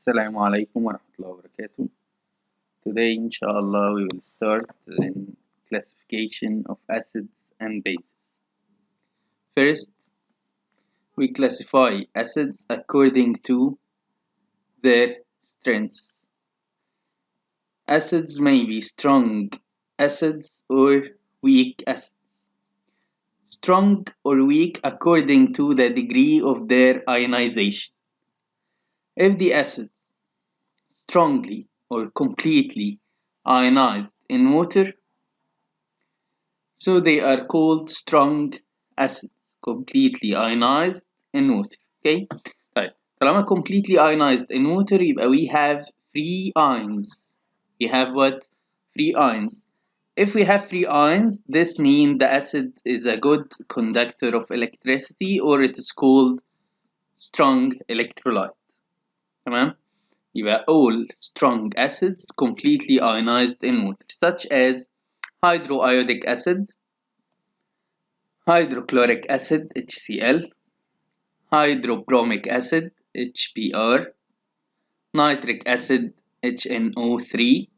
Assalamu alaikum wa rahmatullahi wa barakatuh. Today, inshallah, we will start in classification of acids and bases. First, we classify acids according to their strengths. Acids may be strong acids or weak acids. Strong or weak according to the degree of their ionization. If the acid strongly or completely ionized in water, so they are called strong acids, completely ionized in water. Okay? طيب طالما completely ionized in water يبقى we have free ions. We have what? Free ions. If we have free ions, this means the acid is a good conductor of electricity, or it is called strong electrolyte. تمام؟ يبقى all strong acids completely ionized in water, such as hydroiodic acid, hydrochloric acid HCl, hydrobromic acid HBr, nitric acid HNO3,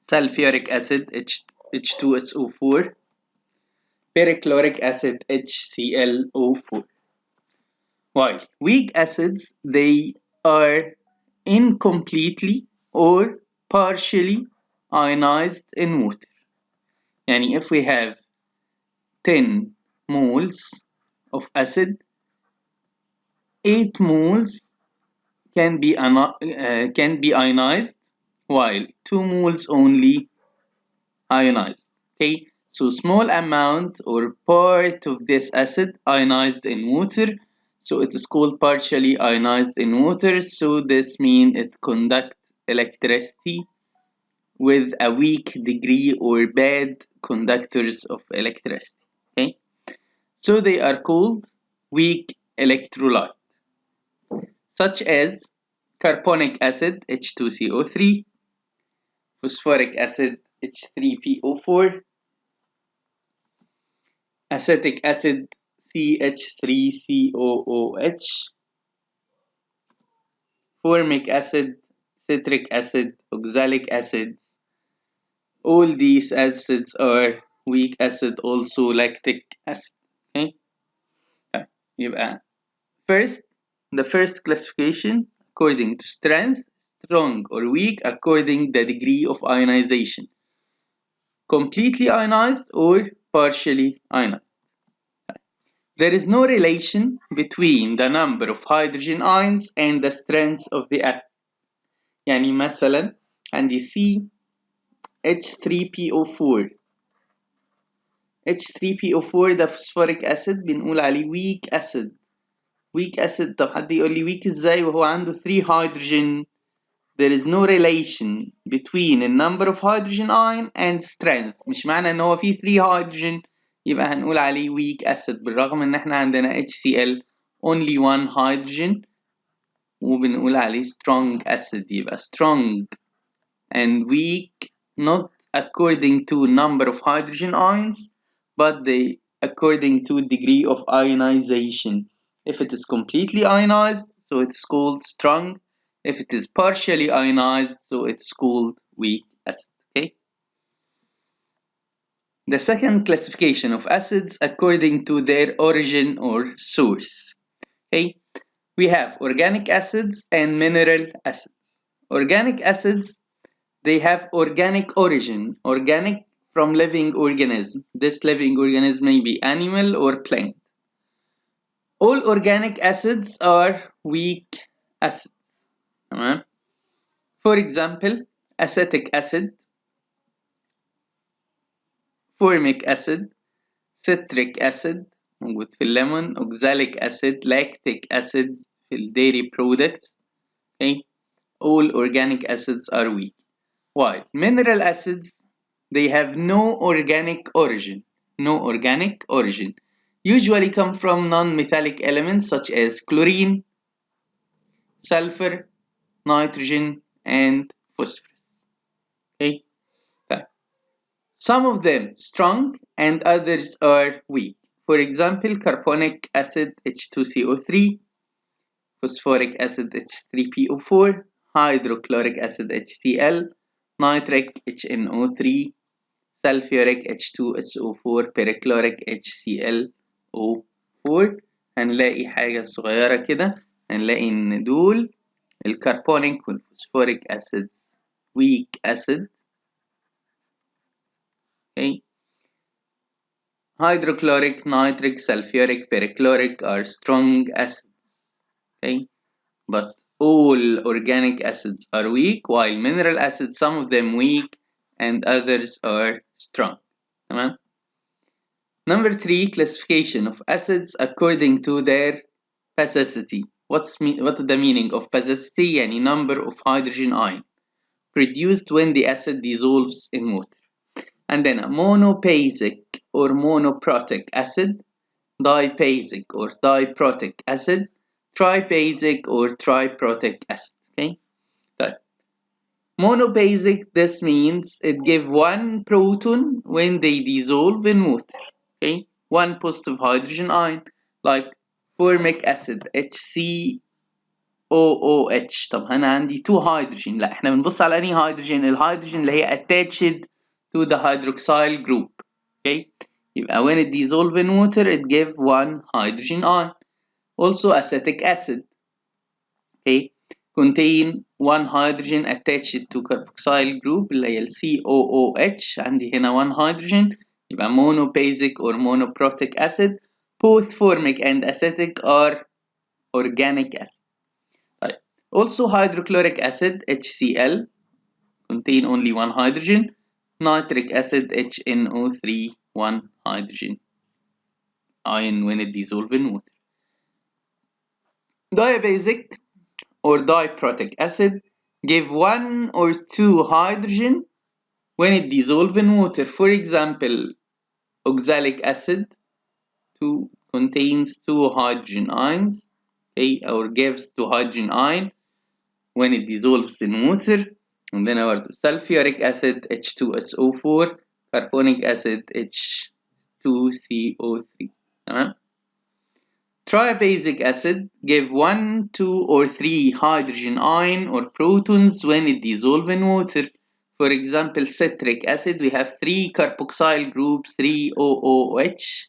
sulfuric acid H2SO4, perchloric acid HClO4. While weak acids, they are incompletely or partially ionized in water. يعني if we have 10 moles of acid, 8 moles can be ionized, while 2 moles only ionized. Okay, so small amount or part of this acid ionized in water, so it is called partially ionized in water. So this means it conducts electricity with a weak degree or bad conductors of electricity. Okay, so they are called weak electrolyte, such as carbonic acid H2CO3, phosphoric acid H3PO4, acetic acid CH3COOH, formic acid, citric acid, oxalic acids. All these acids are weak acid, also lactic acid. Okay, يبقى the first classification according to strength, strong or weak according the degree of ionization, completely ionized or partially ionized. There is no relation between the number of hydrogen ions and the strength of the atom. يعني مثلا عندي CH3PO4. H3PO4 ده phosphoric acid بنقول عليه weak acid. Weak acid. طب حد يقول لي weak ازاي وهو عنده 3 hydrogen؟ There is no relation between the number of hydrogen ion and strength. مش معنى ان هو فيه 3 hydrogen يبقى هنقول عليه weak acid، بالرغم ان احنا عندنا HCl only 1 hydrogen وبنقول عليه strong acid. يبقى strong and weak not according to number of hydrogen ions, but they according to degree of ionization. If it is completely ionized, so it is called strong. If it is partially ionized, so it's called weak acid. Okay. The second classification of acids according to their origin or source. Okay. We have organic acids and mineral acids. Organic acids, they have organic origin, organic from living organism. This living organism may be animal or plant. All organic acids are weak acids. For example, acetic acid, formic acid, citric acid موجود في الليمون, oxalic acid, lactic acid في dairy products. Okay? All organic acids are weak. While mineral acids, they have no organic origin. No organic origin. Usually come from non-metallic elements such as chlorine, sulfur, nitrogen, and phosphorus. Okay? Some of them strong and others are weak. For example, carbonic acid H2CO3, phosphoric acid H3PO4, hydrochloric acid HCl, nitric HNO3, sulfuric H2SO4, perchloric HClO4. هنلاقي حاجة صغيرة كده، هنلاقي إن دول الكربونيك والفوسفوريك acid weak acid. Okay. Hydrochloric, nitric, sulfuric, perchloric are strong acids. Okay. But all organic acids are weak, while mineral acids, some of them weak and others are strong. Tamam? Number 3, classification of acids according to their basicity. What is the meaning of basicity? يعني number of hydrogen ion produced when the acid dissolves in water. عندنا monobasic or monoprotic acid, dibasic or diprotic acid, tribasic or triprotic acid. Okay. طيب. Monobasic, this means it gives one proton when they dissolve in water. Okay, one positive hydrogen ion, like formic acid HCOOH. طب أنا عندي 2 hydrogen. لا، إحنا بنبص على أنهي hydrogen؟ الهيدروجين اللي هي attached to the hydroxyl group. Okay, يبقى when it dissolve in water it gives one hydrogen ion. Also acetic acid. Okay, contain one hydrogen attached to carboxyl group اللي هي COOH. عندي هنا one hydrogen. يبقى monobasic or monoprotic acid. Both formic and acetic are organic acid. Right. Also hydrochloric acid HCl contain only one hydrogen. Nitric acid HNO3 one hydrogen ion when it dissolves in water. Diabasic or diprotic acid give 1 or 2 hydrogen when it dissolves in water. For example, oxalic acid contains 2 hydrogen ions, okay, or gives 2 hydrogen ion when it dissolves in water. And then our sulfuric acid H2SO4, carbonic acid H2CO3. Triabasic acid give 1, 2 or 3 hydrogen ion or protons when it dissolves in water. For example, citric acid, we have 3 carboxyl groups, 3 OOH.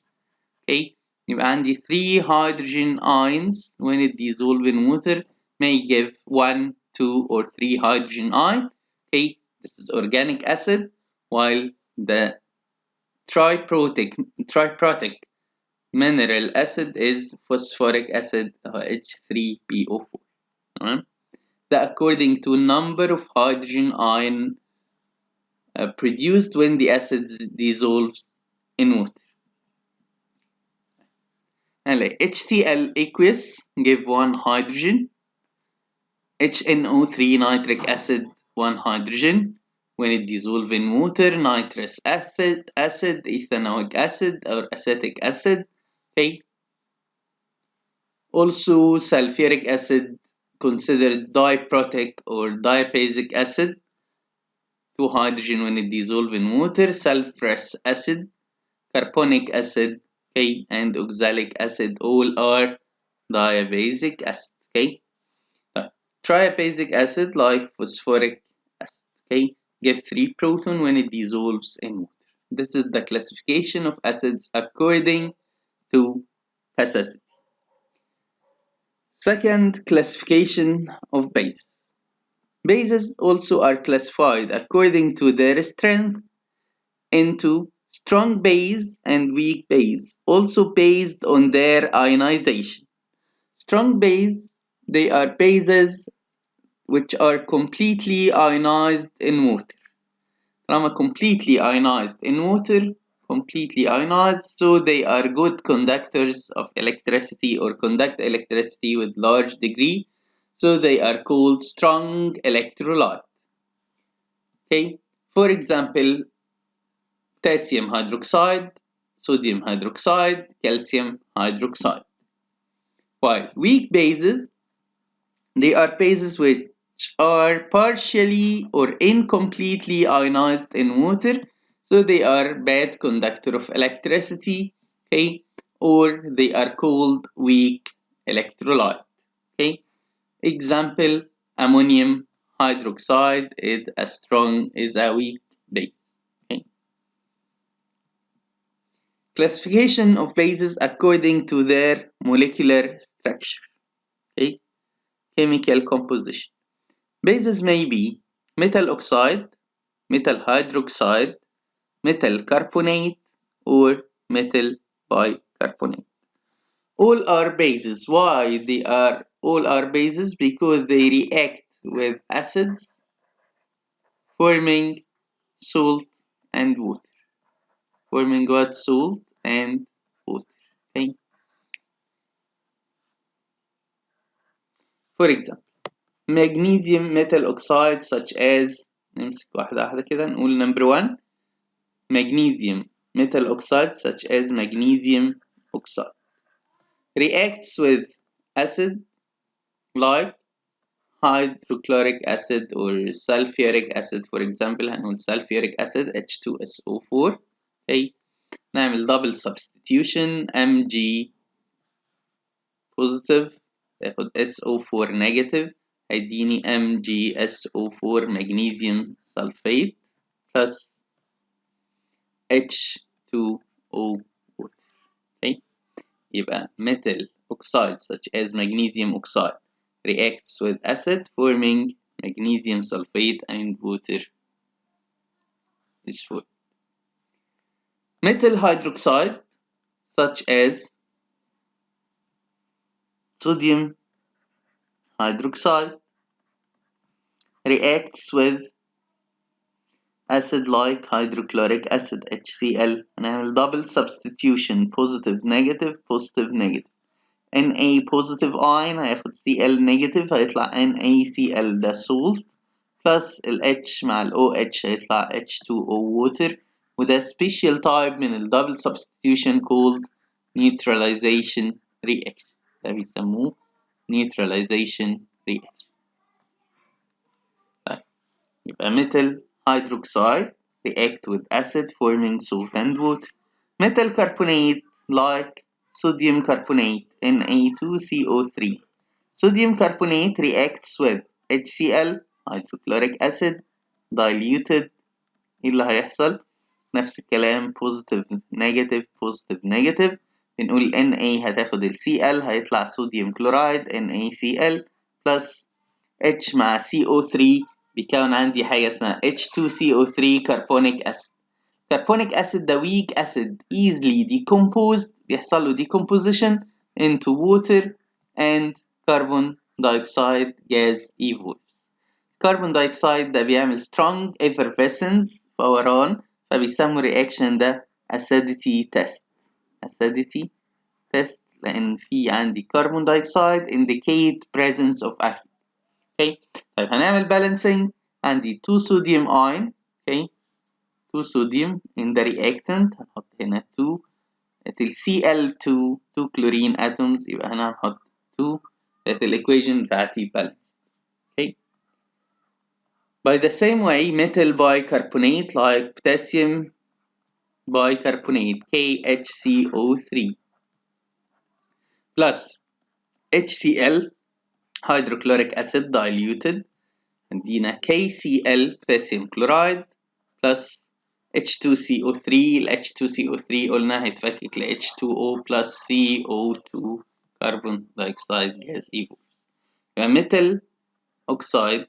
Okay, يبقى عندي 3 hydrogen ions when it dissolves in water may give 1, 2 or 3 hydrogen ion. Okay, this is organic acid, while the triprotic mineral acid is phosphoric acid H3PO4. That according to number of hydrogen ion produced when the acid dissolves in water. And like HCl aqueous give 1 hydrogen. HNO3 nitric acid 1 hydrogen when it dissolves in water. Nitrous acid, ethanoic acid or acetic acid. Okay. Also sulfuric acid considered diprotic or diabasic acid, 2 hydrogen when it dissolves in water. Sulfurous acid, carbonic acid, okay, and oxalic acid all are diabasic acid. Okay. Triabasic acid like phosphoric acid, okay, gives 3 proton when it dissolves in water. This is the classification of acids according to basicity. Second, classification of bases. Bases also are classified according to their strength into strong base and weak base, also based on their ionization. Strong base, they are bases which are completely ionized in water. طالما completely ionized in water, completely ionized, so they are good conductors of electricity or conduct electricity with large degree, so they are called strong electrolyte. Okay, for example, potassium hydroxide, sodium hydroxide, calcium hydroxide. While weak bases, they are bases which are partially or incompletely ionized in water, so they are bad conductor of electricity, okay, or they are called weak electrolyte. Okay, Example, ammonium hydroxide is a weak base. Okay. Classification of bases according to their molecular structure. Okay. Chemical composition. Bases may be metal oxide, metal hydroxide, metal carbonate, or metal bicarbonate. All are bases. Why they are all are bases? Because they react with acids forming salt and water. Forming what? Salt and water. Okay. For example, magnesium metal oxide such as نمسك واحدة واحدة كده نقول number 1 magnesium metal oxide such as magnesium oxide reacts with acid like hydrochloric acid or sulfuric acid. For example هنقول sulfuric acid H2SO4. okay. نعمل double substitution Mg positive تاخد SO4 negative هيديني MgSO4 magnesium sulfate plus H2O water. okay. يبقى metal oxide such as magnesium oxide reacts with acid forming magnesium sulfate and water is formed. Metal hydroxide such as sodium hydroxide reacts with acid like hydrochloric acid HCl هنعمل double substitution positive negative positive negative Na positive ion هياخد Cl negative هيطلع NaCl ده salt plus ال H مع ال OH هيطلع H2O water وده special type من ال double substitution called neutralization reaction ده بيسموه neutralization reaction. طيب يبقى metal hydroxide react with acid forming salt and water. Metal carbonate like sodium carbonate Na2CO3. Sodium carbonate reacts with HCl hydrochloric acid diluted. ايه اللي هيحصل؟ نفس الكلام positive negative positive negative بنقول Na هتاخد ال Cl هيطلع صوديوم كلورايد NaCl plus H مع CO3 بيكون عندي حاجة اسمها H2CO3 carbonic acid. Carbonic acid ده weak acid easily decomposed بيحصل له decomposition into water and carbon dioxide gas evolves. Carbon dioxide ده بيعمل strong effervescence فوران فبيسموا reaction ده acidity test. acidity test لأن في عندي carbon dioxide indicate presence of acid. okay. طيب هنعمل balancing عندي 2 sodium ion okay. 2 sodium in the reactant هنحط هنا 2 till Cl2 2 chlorine atoms يبقى هنا هنحط 2 في الإيكويشن بتاعتي balance. okay. By the same way metal bicarbonate like potassium bicarbonate KHCO3 plus HCl hydrochloric acid diluted عندنا KCl potassium chloride plus H2CO3 ال H2CO3 قلنا هيتفكك ل H2O plus CO2 carbon dioxide gas evolves. يبقى metal oxide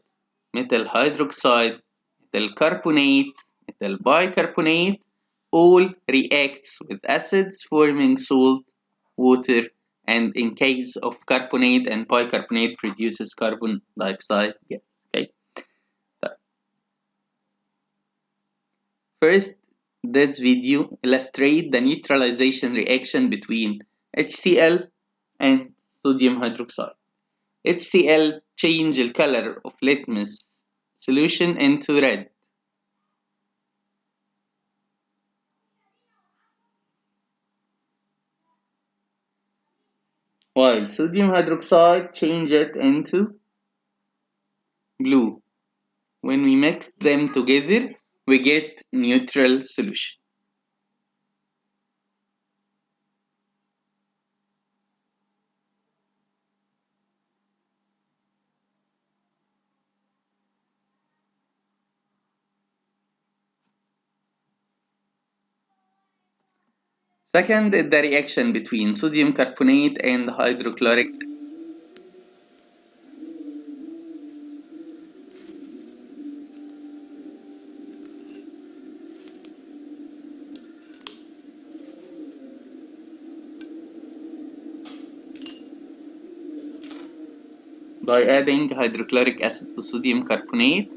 metal hydroxide metal carbonate metal bicarbonate all reacts with acids forming salt water and in case of carbonate and bicarbonate produces carbon dioxide gas. okay. First, this video illustrates the neutralization reaction between HCl and sodium hydroxide. HCl change the color of litmus solution into red. While sodium hydroxide change it into blue. When we mix them together, we get neutral solution. Second is the reaction between sodium carbonate and hydrochloric. By adding hydrochloric acid to sodium carbonate,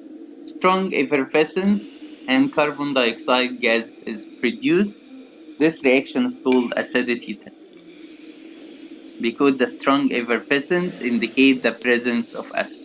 strong effervescence and carbon dioxide gas is produced. This reaction is called acidity test because the strong effervescence indicates the presence of acid.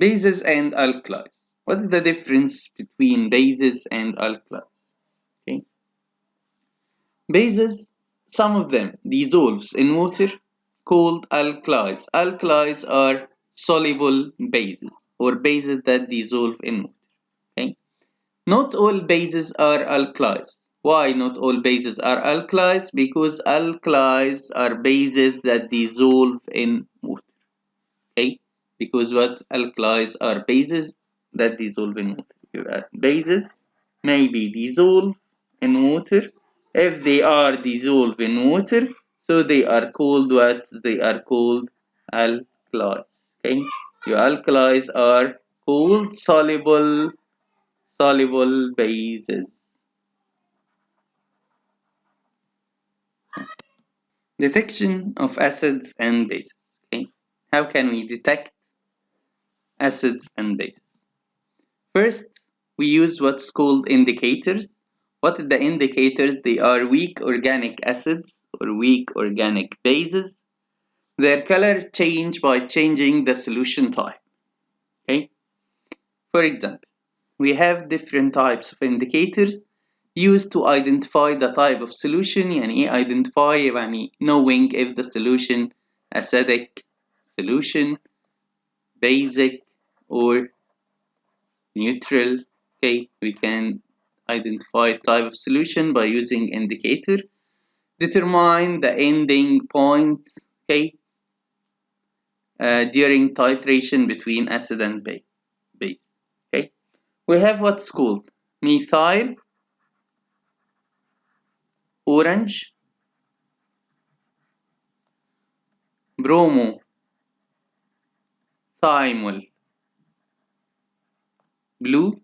Bases and alkalis. What is the difference between bases and alkalis? Okay. Bases, some of them dissolves in water called alkalis. Alkalis are soluble bases or bases that dissolve in water. Okay. Not all bases are alkalis. Why not all bases are alkalis? Because alkalis are bases that dissolve in water. Okay, because what alkalis are bases that dissolve in water. Bases may be dissolved in water. If they are dissolved in water, so they are called what? They are called alkalis. Okay, your alkalis are called soluble bases. Detection of acids and bases. Okay, how can we detect acids and bases? First, we use what's called indicators. What are the indicators? They are weak organic acids or weak organic bases. Their color change by changing the solution type. Okay? For example, we have different types of indicators used to identify the type of solution. يعني identify يعني knowing if the solution acidic solution, basic or neutral. Okay, we can identify type of solution by using indicator. Determine the ending point. Okay, during titration between acid and base. Okay, we have what's called methyl, orange, bromo, thymol, blue,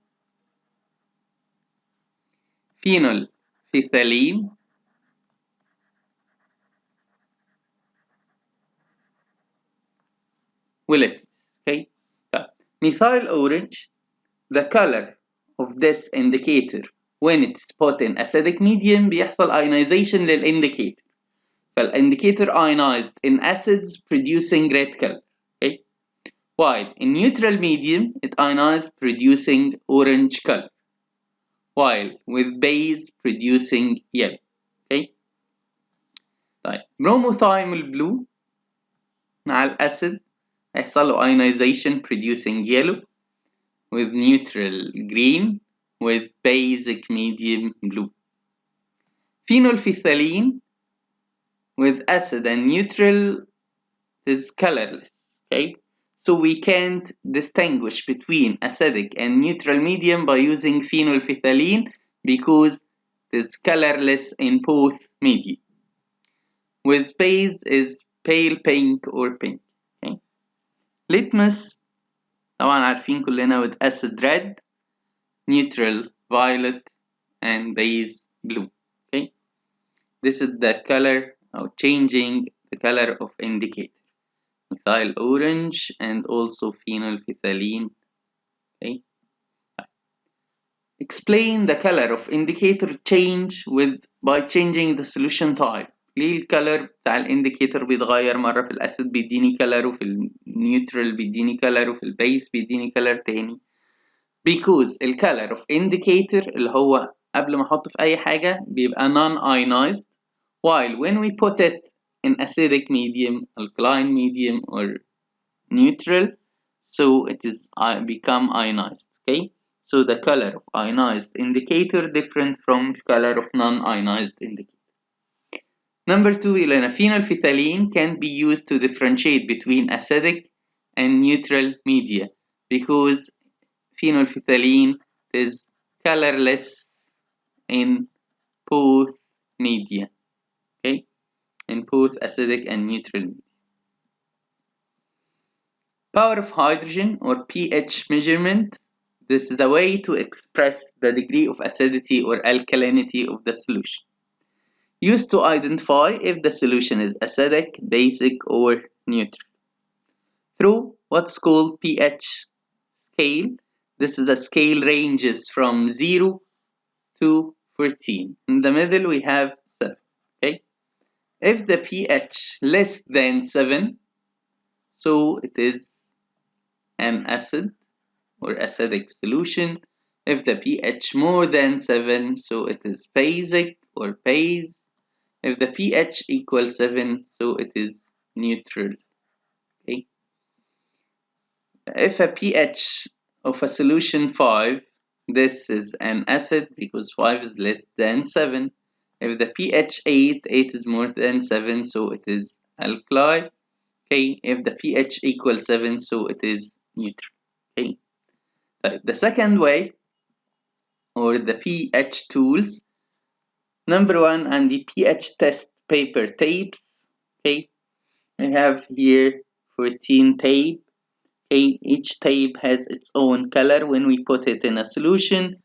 phenol, phthalene, violet. Okay, methyl orange. The color of this indicator when it's put in acidic medium بيحصل ionization للindicator. فالindicator ionized in acids producing red color. Okay? While in neutral medium it ionized producing orange color. While with base producing yellow. Okay? طيب bromothymol blue مع الأسيد هيحصل له ionization producing yellow with neutral green with basic medium blue. Phenolphthalein with acid and neutral is colorless. Okay, so we can't distinguish between acidic and neutral medium by using phenolphthalein because it is colorless in both media. With base is pale pink or pink. Okay. Litmus طبعا عارفين كلنا with acid red, neutral violet and base blue. Okay, this is the color or changing the color of indicator. Methyl orange and also phenolphthalein. Okay. Explain the color of indicator change with by changing the solution type. ليه الكلر بتاع الانديكيتور بيتغير مرة في الأسيد بيديني كلر وفي النيوترال بيديني كلر وفي البيس بيديني كلر تاني؟ because the color of indicator اللي هو قبل ما احطه في اي حاجة بيبقى non-ionized, while when we put it in acidic medium, alkaline medium, or neutral, so it is become ionized. Okay, so the color of ionized indicator different from color of non-ionized indicator. Number 2, phenolphthalein can be used to differentiate between acidic and neutral media because phenolphthalein is colorless in both media. Okay, in both acidic and neutral media. Power of hydrogen or pH measurement. This is a way to express the degree of acidity or alkalinity of the solution, used to identify if the solution is acidic, basic, or neutral. Through what's called pH scale. This is the scale ranges from 0 to 14. In the middle we have 7. Okay? If the pH less than 7, so it is an acid or acidic solution. If the pH more than 7, so it is basic or base. If the pH equals 7, so it is neutral. Okay? If a pH of a solution 5, this is an acid because 5 is less than 7. If the pH 8, 8 is more than 7, so it is alkali. Okay, if the pH equals 7, so it is neutral. Okay, the second way, or the pH tools, number 1, and the pH test paper tapes. Okay, I have here 14 tape. Okay, each tape has its own color. When we put it in a solution,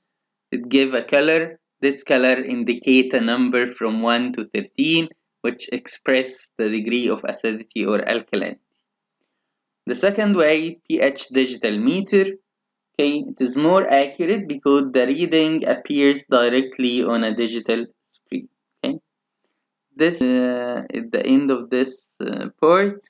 it gives a color. This color indicates a number from 1 to 13, which express the degree of acidity or alkalinity. The second way, pH digital meter. Okay, it is more accurate because the reading appears directly on a digital screen. Okay, this at the end of this part.